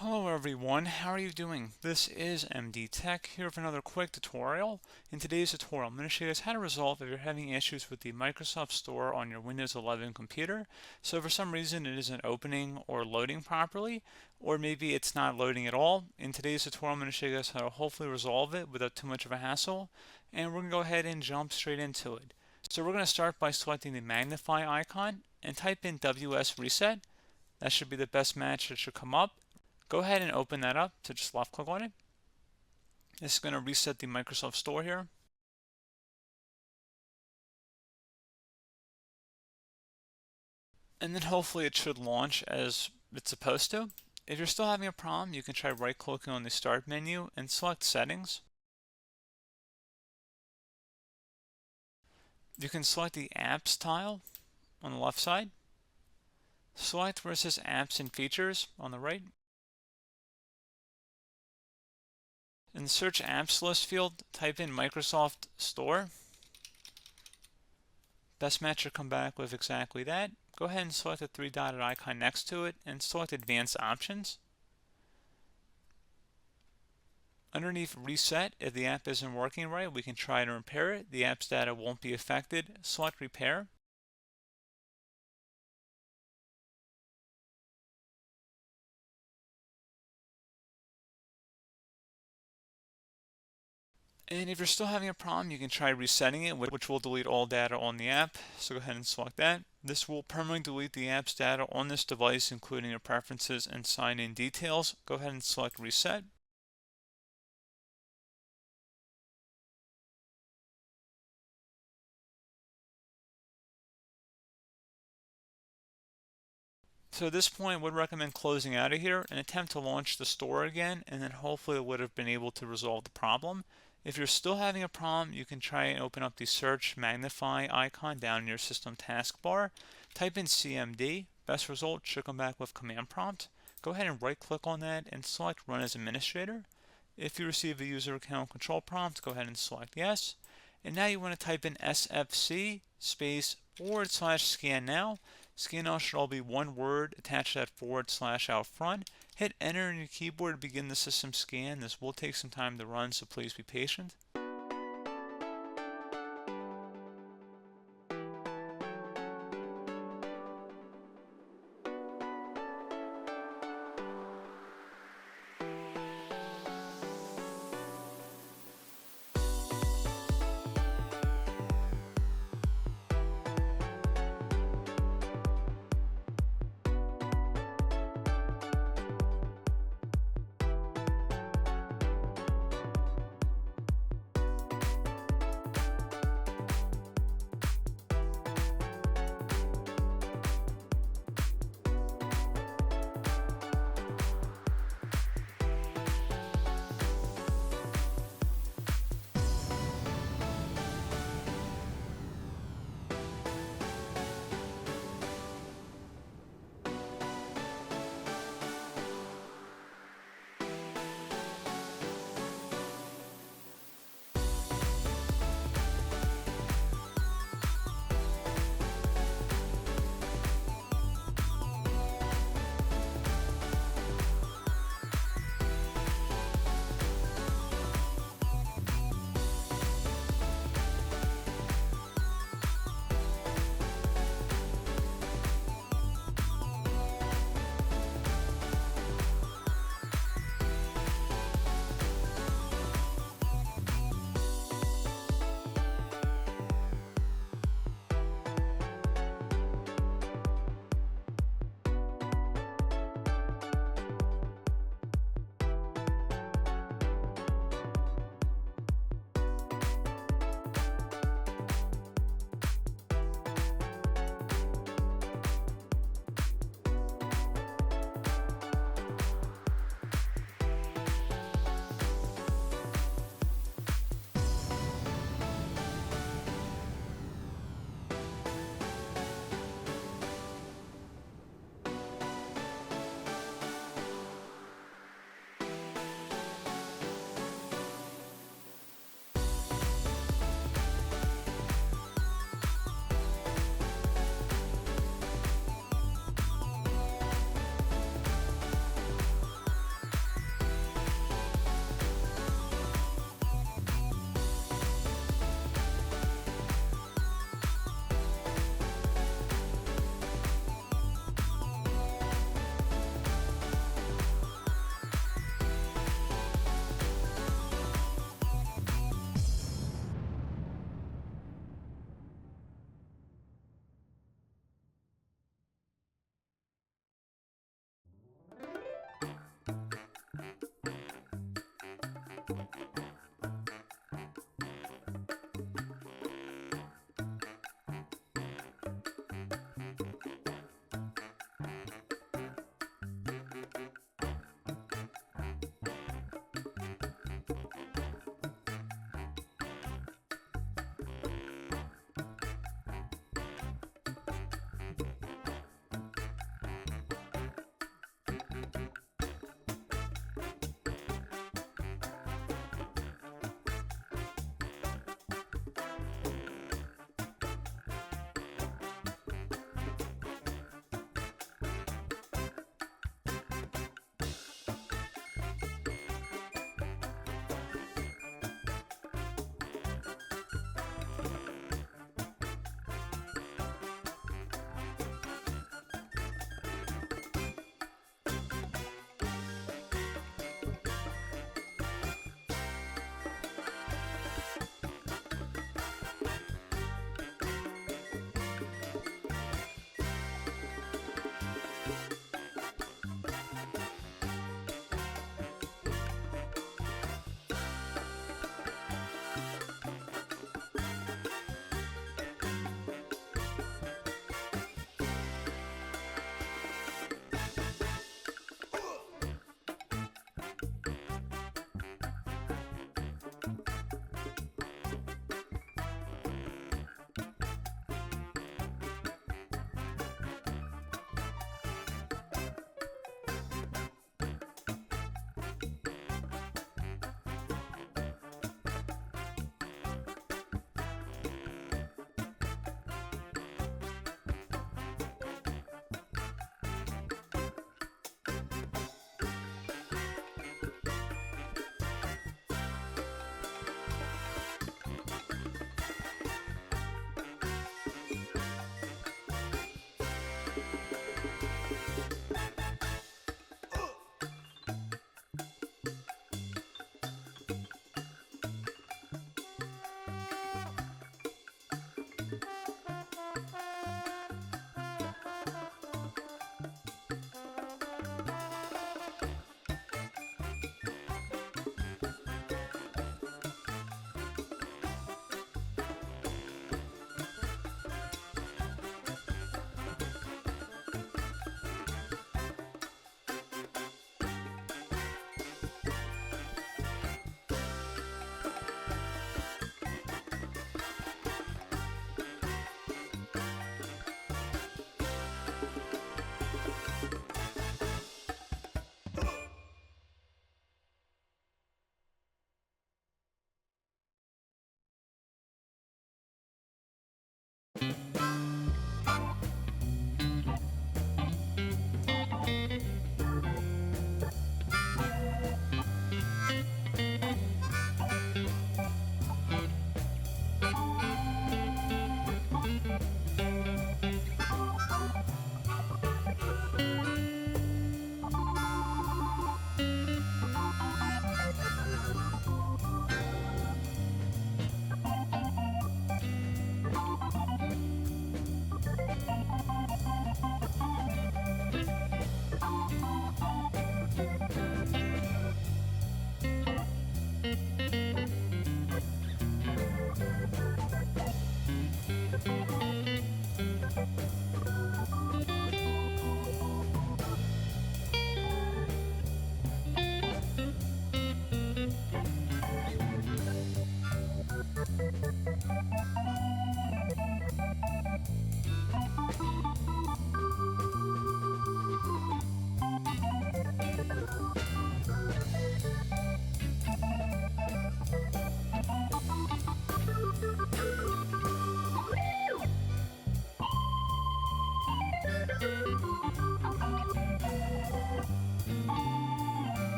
Hello everyone, how are you doing? This is MD Tech here with another quick tutorial. In today's tutorial, I'm going to show you guys how to resolve if you're having issues with the Microsoft Store on your Windows 11 computer. So for some reason it isn't opening or loading properly, or maybe it's not loading at all. In today's tutorial, I'm going to show you guys how to hopefully resolve it without too much of a hassle, and we're going to go ahead and jump straight into it. So we're going to start by selecting the magnify icon and type in WS Reset. That should be the best match that should come up. Go ahead and open that up to just left click on it. This is going to reset the Microsoft Store here. And then hopefully it should launch as it's supposed to. If you're still having a problem, you can try right clicking on the start menu and select settings. You can select the apps tile on the left side. Select where it says apps and features on the right. In the search apps list field, type in Microsoft Store. Best match will come back with exactly that. Go ahead and select the three-dotted icon next to it and select Advanced Options. Underneath Reset, if the app isn't working right, we can try to repair it. The app's data won't be affected. Select Repair. And if you're still having a problem, you can try resetting it, which will delete all data on the app. So go ahead and select that. This will permanently delete the app's data on this device, including your preferences and sign-in details. Go ahead and select Reset. So at this point, I would recommend closing out of here and attempt to launch the store again, and then hopefully it would have been able to resolve the problem. If you're still having a problem, you can try and open up the search magnify icon down in your system taskbar. Type in CMD. Best result should come back with command prompt. Go ahead and right click on that and select run as administrator. If you receive a user account control prompt, go ahead and select yes. And now you want to type in SFC space / scan now. Scan now should all be one word attached to that / out front. Hit enter on your keyboard to begin the system scan. This will take some time to run, so please be patient.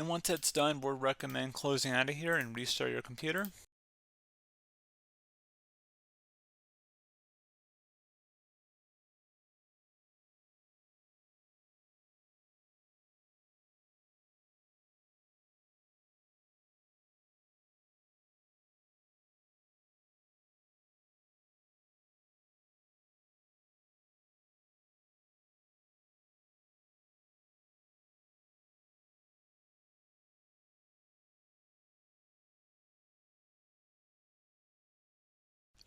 And once that's done, we'd recommend closing out of here and restart your computer.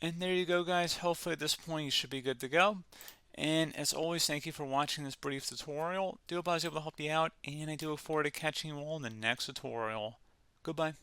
And there you go, guys. Hopefully at this point you should be good to go. And as always, thank you for watching this brief tutorial. Do hope I was able to help you out, and I do look forward to catching you all in the next tutorial. Goodbye.